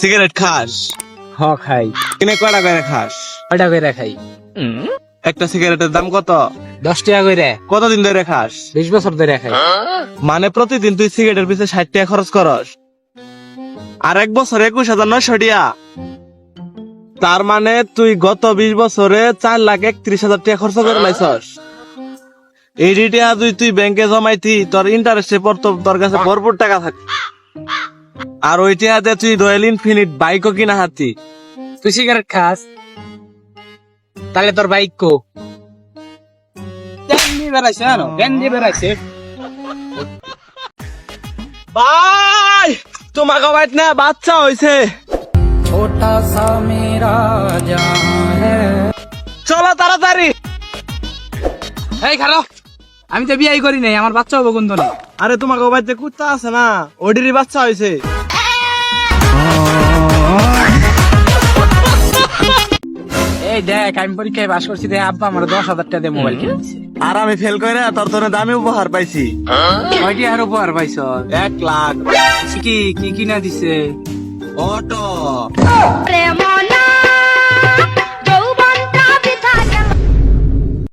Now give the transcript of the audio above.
Cigarette খাস? হ খাই। কিনে কয়টা করে খাস? কয়টা করে খাই? একটা সিগারেটের দাম কত? 10 টাকা করে। কতদিন ধরে খাস? 20 বছর ধরে খাই। মানে প্রতিদিন তুই সিগারেটের পিছনে 60 টাকা খরচ করস, আর এক বছর 21,900 টাকা। তার মানে তুই গত 20 বছরে 4,31,000 টাকা খরচ করে লাইছস। এই টাকা তুই ব্যাংকে জমাইতি, তোর ইন্টারেস্টে পড়তো, তোর কাছে ভরপুর টাকা থাকে। আর ওই টাকাতে তুই রয়্যাল ইনফিনিট বাইকও কিনা হাতি। তুই সিগারেট খাস, তাহলে তোর বাইক কো? ড্যান্ডি বেড়াইছে না, ড্যান্ডি বেড়াইছে। ভাই তোমাকে বাইত না বাচ্চা হইছে। ছোটা সা মেরা জান হ্যায়। চলো তাড়াতাড়ি। এই খারাপ, আমি তো বিয়াই করি নাই, আমার বাচ্চা হবো কোন দিনে? আরে তোমাকে বাড়িতে কুত্তা আছে না, ওডিরই বাচ্চা হয়েছে। এই দেখ, আমি পরীক্ষায় পাস করছি, দেখ আব্বা আমার 10,000 টাকা দিয়ে মোবাইল কিনে দিছে। আর আমি ফেল করে তোর তোর দামি উপহার পাইছি। কয়টি আর উপহার পাইছ? 1 লাখ। কি কি কিনা দিছে? অটো। প্রেম